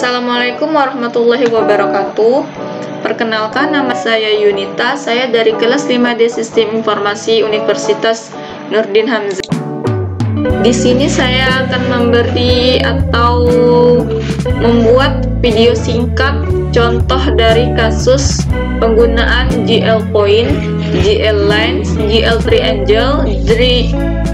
Assalamualaikum warahmatullahi wabarakatuh. Perkenalkan, nama saya Yunita. Saya dari kelas 5D Sistem Informasi Universitas Nurdin Hamzah. Di sini saya akan memberi atau membuat video singkat contoh dari kasus penggunaan GL Point, GL Lines, GL Triangle,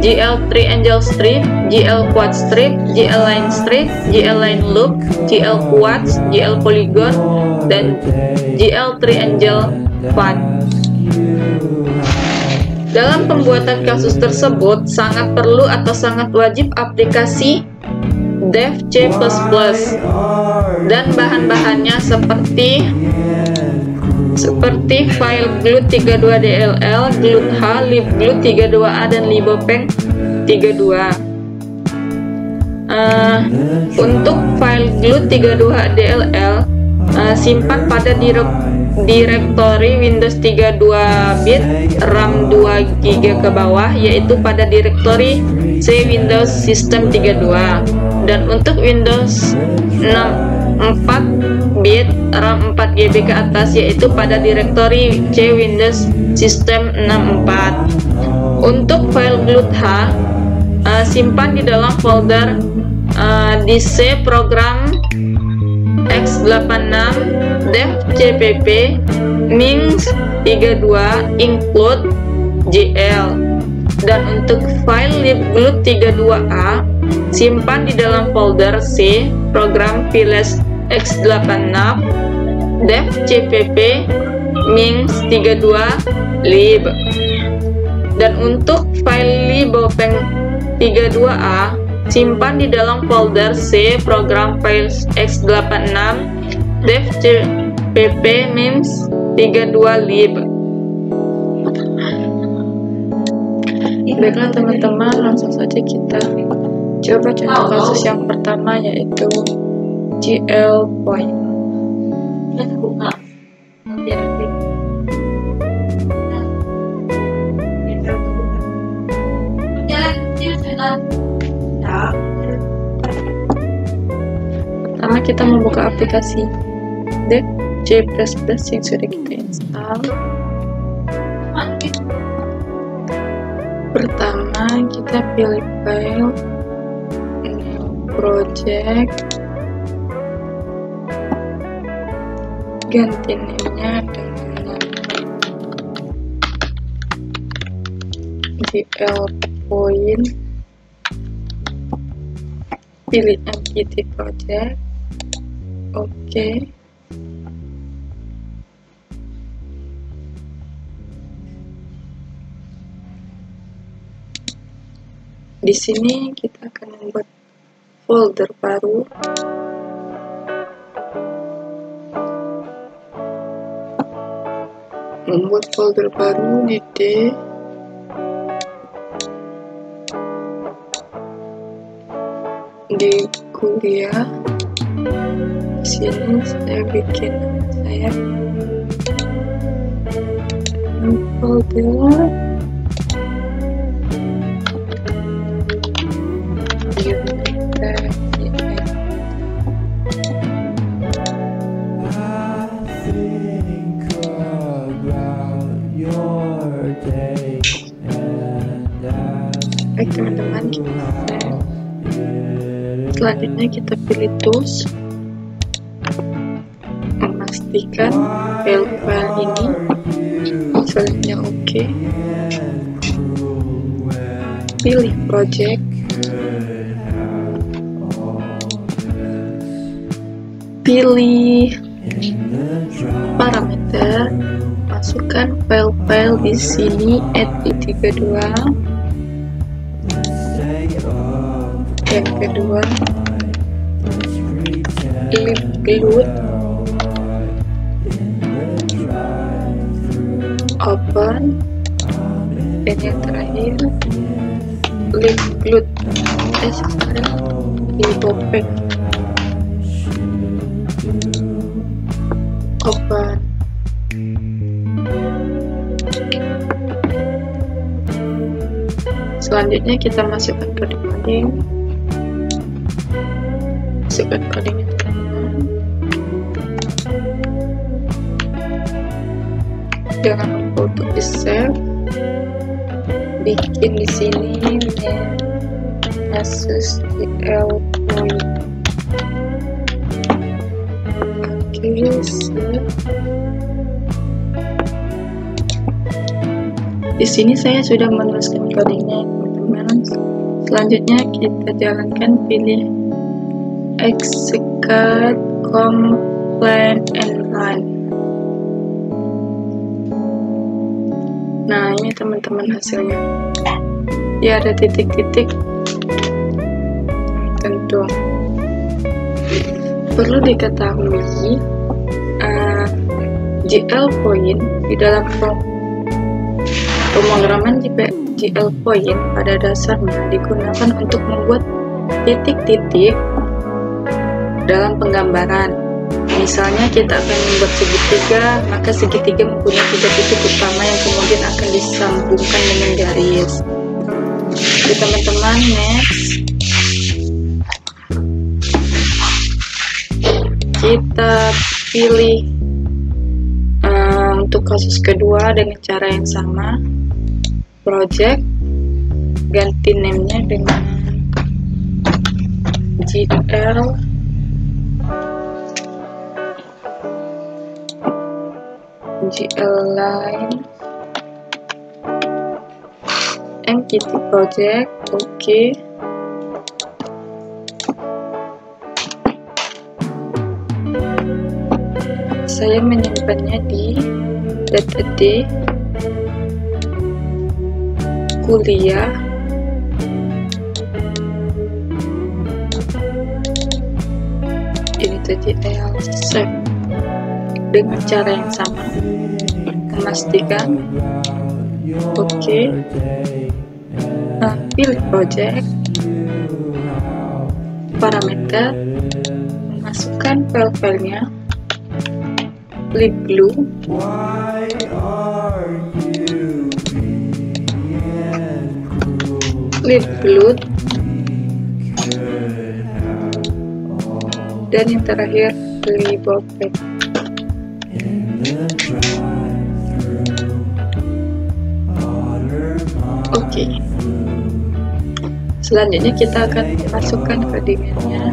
GL Triangle Strip, GL Quad Strip, GL Line Strip, GL Line Loop, GL Quads, GL Polygon, dan GL Triangle Path. Dalam pembuatan kasus tersebut sangat perlu atau sangat wajib aplikasi Dev C++ dan bahan-bahannya seperti file glut32dll, glut-h, libglut32a, dan libopeng 32. Untuk file glut32dll simpan pada direktori Windows 32 bit RAM 2 GB ke bawah, yaitu pada direktori C Windows System 32, dan untuk Windows 64 bit RAM 4 GB ke atas, yaitu pada direktori C Windows System 64. Untuk file glut-h simpan di dalam folder di C program x86 dev cpp mins 32 include gl. Dan untuk file libglut32a simpan di dalam folder C program files x86 dev cpp mins 32 lib. Dan untuk file libopeng 32a simpan di dalam folder C program files x86 dev cpp mins 32 lib. Baiklah teman-teman, langsung saja kita coba contoh kasus yang pertama, yaitu GL Point. Pertama kita membuka aplikasi Dev C++ yang sudah kita install. Pertama kita pilih file, project, ganti namenya dengan GL Point, pilih entity project, oke. Di sini kita akan membuat folder baru. Membuat folder baru di D. Di kuliah. Di sini saya bikin folder Baik teman-teman, selanjutnya kita pilih tools, memastikan file ini filenya oke. Pilih project, pilih parameter, masukkan file-file di sini, @32. Yang kedua, libglut, open, dan yang terakhir libglut libopeng, open. Selanjutnya kita masukkan kode coding. Masukkan codingnya teman-teman. Jangan lupa untuk di save. Bikin di sini kasus GL point. Oke, save. Di sini saya sudah menuliskan kodenya, teman-teman. Selanjutnya kita jalankan, pilih execute command and run. Nah, ini teman-teman hasilnya. Ya, ada titik-titik. Tentu perlu diketahui GL point di dalam pemrograman GL point pada dasarnya digunakan untuk membuat titik-titik dalam penggambaran. Misalnya kita akan membuat segitiga, maka segitiga mempunyai 3 titik utama yang kemudian akan disambungkan dengan garis. Oke teman-teman, next kita pilih untuk kasus kedua dengan cara yang sama, project, ganti name-nya dengan GL line MQT project. Oke. Saya menyimpannya di data kuliah ini tadi save dengan cara yang sama, memastikan oke. Pilih project, parameter, masukkan file-filenya, klik blue, dan yang terakhir pilih bolded. Oke. Selanjutnya kita akan masukkan codingannya.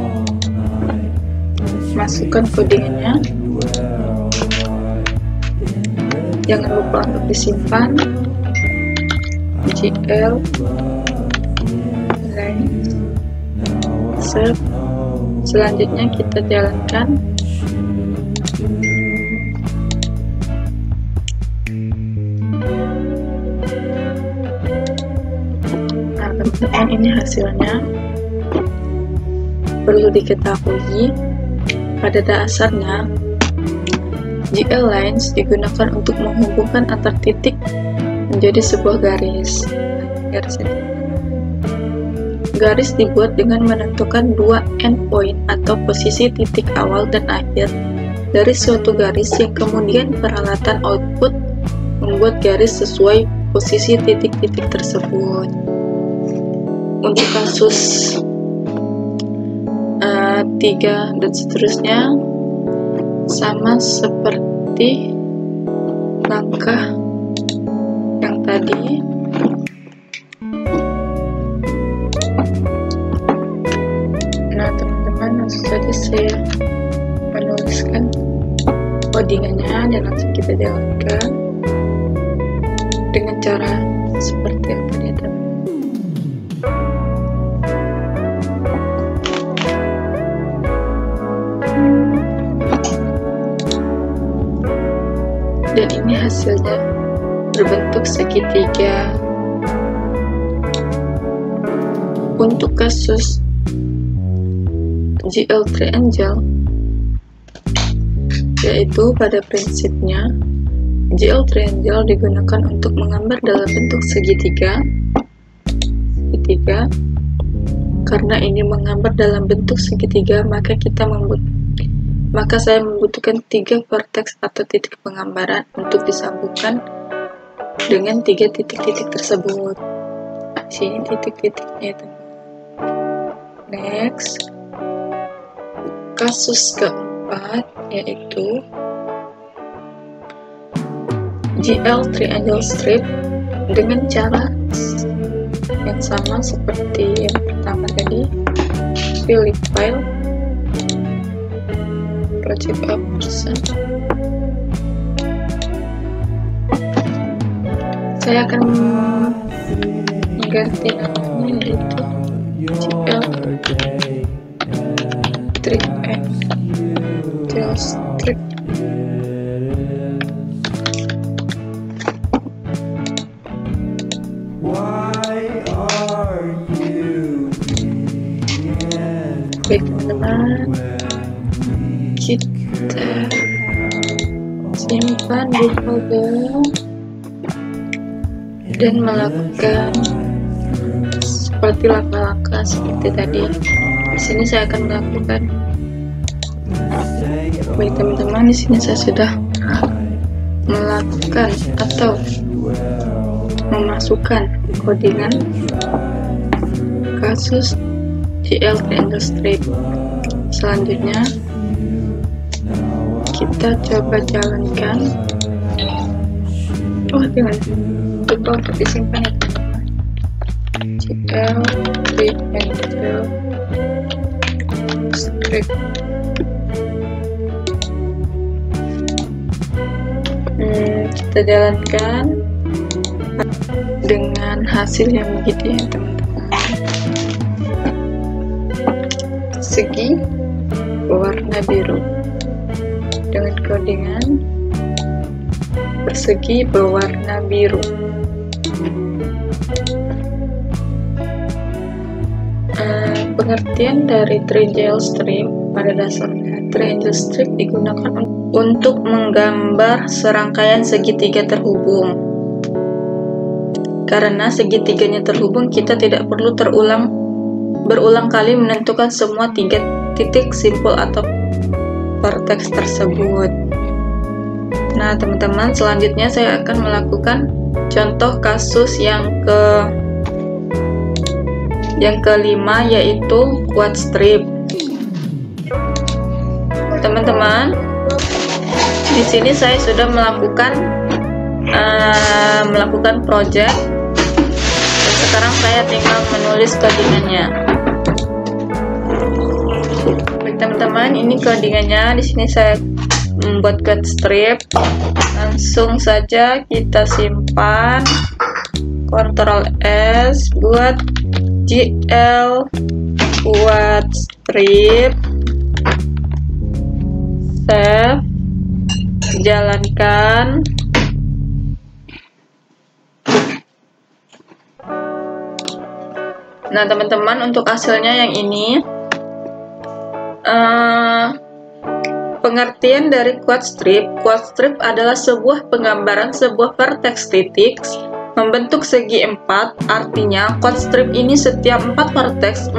Jangan lupa untuk disimpan. GL line save. Selanjutnya kita jalankan. Nah teman-teman, ini hasilnya. Perlu diketahui pada dasarnya GL lines digunakan untuk menghubungkan antar titik menjadi sebuah garis. Garis dibuat dengan menentukan 2 endpoint atau posisi titik awal dan akhir dari suatu garis yang kemudian peralatan output membuat garis sesuai posisi titik-titik tersebut. Untuk kasus 3 dan seterusnya sama seperti langkah yang tadi. Nah teman-teman, langsung saja saya menuliskan codingannya dan langsung kita jalankan dengan cara seperti yang tadi teman. Dan ini hasilnya berbentuk segitiga. Untuk kasus GL triangle, yaitu pada prinsipnya GL triangle digunakan untuk menggambar dalam bentuk segitiga. Karena ini menggambar dalam bentuk segitiga, maka saya membutuhkan 3 vertex atau titik penggambaran untuk disambungkan dengan 3 titik-titik tersebut. Di sini titik-titiknya, teman. Next, kasus keempat yaitu GL triangle strip dengan cara yang sama seperti yang pertama tadi. Pilih file, project option. Saya akan mengganti namanya yaitu GL triangle strip. Baik teman-teman, kita simpan di folder dan melakukan seperti langkah-langkah seperti tadi. Di sini saya akan melakukan. Baik teman-teman, di sini saya sudah melakukan atau memasukkan codingan kasus GL triangle strip. Selanjutnya kita coba jalankan. Oh, jangan lupa untuk disimpan ya teman-teman. GL triangle strip. Kita jalankan dengan hasil yang begitu ya teman-teman. Segi berwarna biru dengan codingan persegi berwarna biru. Pengertian dari triangle strip pada dasarnya, triangle strip digunakan untuk menggambar serangkaian segitiga terhubung. Karena segitiganya terhubung, kita tidak perlu berulang kali menentukan semua 3 titik simpul atau vertex tersebut. Nah teman-teman, selanjutnya saya akan melakukan contoh kasus yang kelima, yaitu quad strip. Teman-teman, di sini saya sudah melakukan project. Dan sekarang saya tinggal menulis codingannya. Baik teman-teman, ini codingannya. Di sini saya membuat quad strip. Langsung saja kita simpan. Ctrl S buat GL quad strip. Save, jalankan. Nah teman-teman, untuk hasilnya yang ini. Pengertian dari quad strip. Quad strip adalah sebuah penggambaran sebuah vertex titik membentuk segi 4. Artinya quad strip ini setiap 4 vertex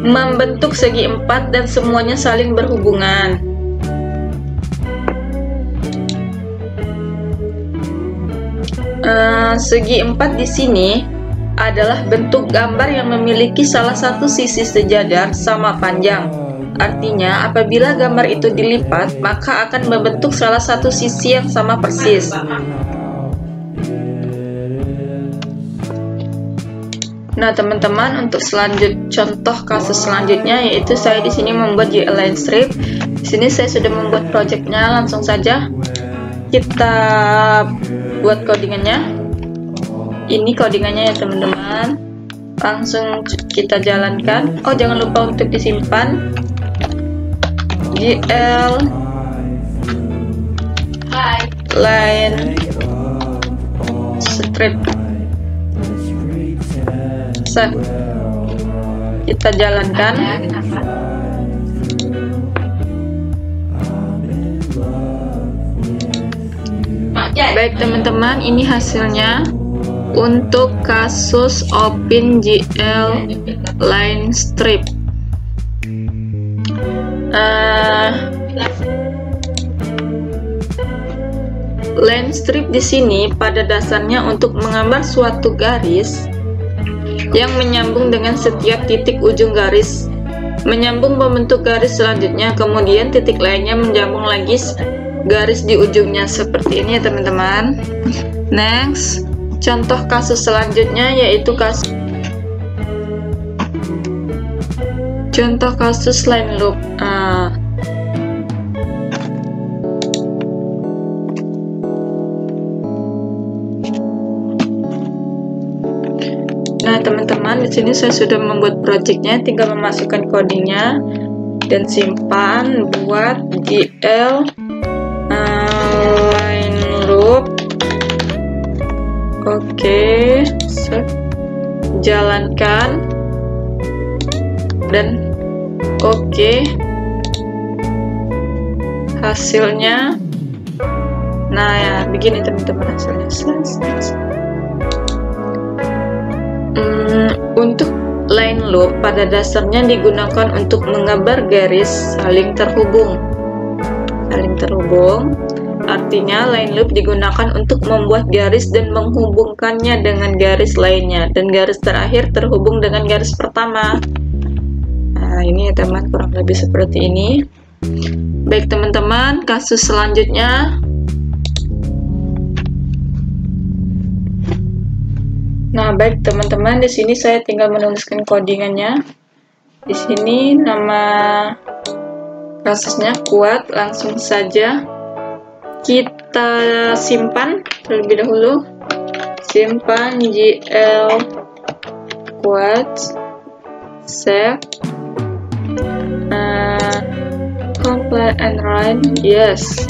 membentuk segi 4 dan semuanya saling berhubungan. Segi 4 di sini adalah bentuk gambar yang memiliki salah satu sisi sejajar sama panjang. Artinya, apabila gambar itu dilipat, maka akan membentuk salah satu sisi yang sama persis. Nah, teman-teman, untuk contoh kasus selanjutnya, yaitu saya di sini membuat GL line strip. Di sini saya sudah membuat projectnya, langsung saja kita buat codingannya. Ini codingannya ya teman-teman. Langsung kita jalankan. Oh, jangan lupa untuk disimpan. GL line strip. Kita jalankan. Baik teman-teman, ini hasilnya untuk kasus open GL line strip. Line strip di sini pada dasarnya untuk menggambar suatu garis yang menyambung dengan setiap titik ujung garis, menyambung membentuk garis selanjutnya, kemudian titik lainnya menyambung lagi garis di ujungnya seperti ini ya teman-teman. Next, contoh kasus selanjutnya yaitu contoh kasus line loop. Nah teman-teman, di sini saya sudah membuat projectnya, tinggal memasukkan codingnya dan simpan buat GL line loop. Oke, jalankan dan oke, hasilnya. Nah ya, begini teman-teman hasilnya. Untuk line loop pada dasarnya digunakan untuk menggambar garis saling terhubung. Artinya line loop digunakan untuk membuat garis dan menghubungkannya dengan garis lainnya, dan garis terakhir terhubung dengan garis pertama. Nah ini ya teman, kurang lebih seperti ini. Baik teman-teman, kasus selanjutnya. Nah, baik teman-teman, di sini saya tinggal menuliskan codingannya. Di sini nama kasusnya kuat, langsung saja kita simpan terlebih dahulu. Simpan GL kuat, save, compile and run, yes.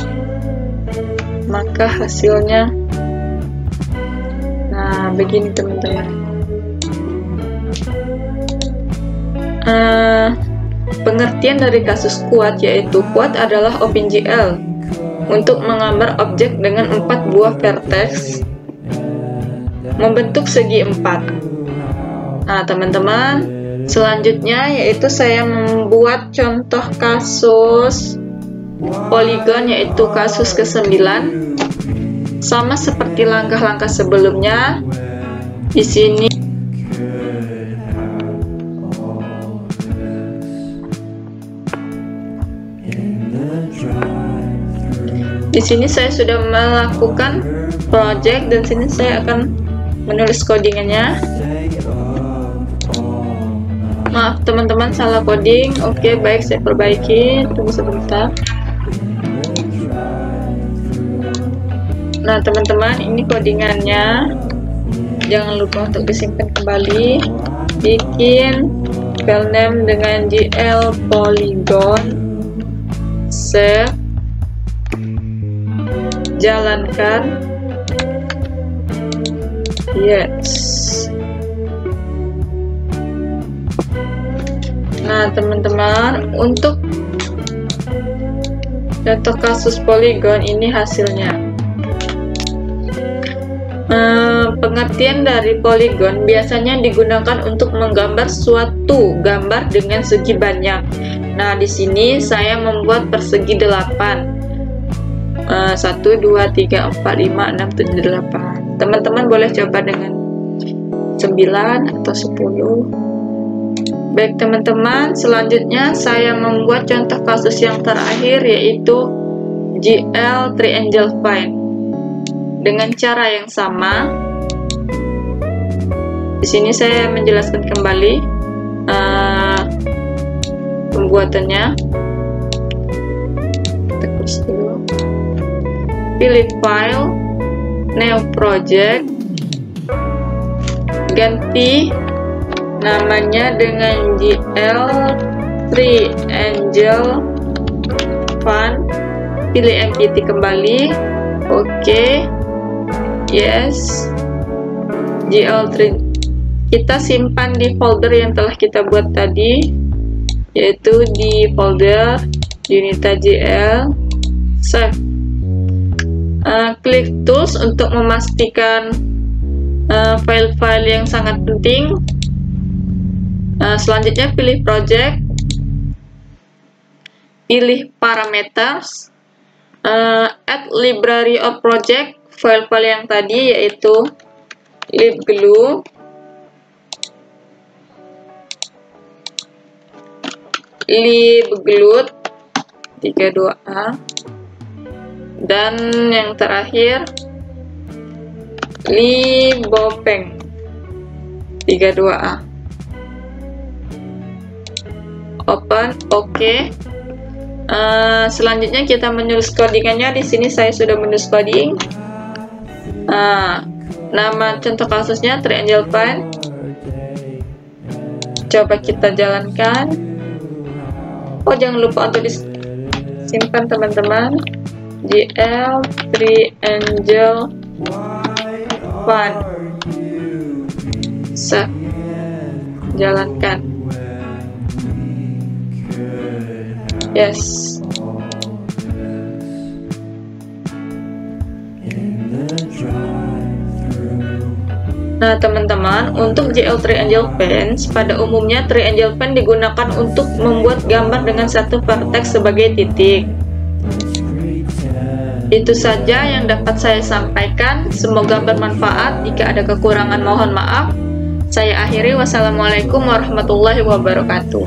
Maka hasilnya begini teman-teman. Pengertian dari kasus kuat yaitu kuat adalah OpenGL untuk menggambar objek dengan 4 buah vertex membentuk segi 4. Nah teman-teman, selanjutnya yaitu saya membuat contoh kasus poligon yaitu kasus ke-9. Sama seperti langkah-langkah sebelumnya, di sini saya sudah melakukan project dan sini saya akan menulis codingannya. Maaf teman-teman, salah coding. Oke, baik, saya perbaiki. Tunggu sebentar. Nah teman-teman, ini codingannya, jangan lupa untuk disimpan kembali. Bikin file name dengan GL polygon, save, jalankan, yes. Nah teman-teman, untuk contoh kasus polygon ini hasilnya. Pengertian dari poligon biasanya digunakan untuk menggambar suatu gambar dengan segi banyak. Nah, di sini saya membuat persegi 8. 1, 2, 3, 4, 5, 6, 7, 8. Teman-teman boleh coba dengan 9 atau 10. Baik teman-teman, selanjutnya saya membuat contoh kasus yang terakhir yaitu GL Triangle Find. Dengan cara yang sama, di sini saya menjelaskan kembali pembuatannya. Tekus dulu. Pilih file, new project, ganti namanya dengan GL Triangle Find. Pilih entity kembali, oke. Yes, GL3 kita simpan di folder yang telah kita buat tadi, yaitu di folder Unita GL, save. Klik tools untuk memastikan file-file yang sangat penting. Selanjutnya pilih project, pilih parameters, add library of project, file-file yang tadi yaitu libglue, libglue 32A, Dan yang terakhir Libopeng 32A. Open, oke. Selanjutnya kita menulis codingannya. Di sini saya sudah menulis coding. Nama contoh kasusnya Triangle Pen. Coba kita jalankan. Oh, jangan lupa untuk disimpan teman-teman. GL Triangle Pen. Jalankan. Yes. Nah teman-teman, untuk GL Triangle Pen, pada umumnya Triangle Pen digunakan untuk membuat gambar dengan satu vertex sebagai titik. Itu saja yang dapat saya sampaikan, semoga bermanfaat. Jika ada kekurangan mohon maaf. Saya akhiri, wassalamualaikum warahmatullahi wabarakatuh.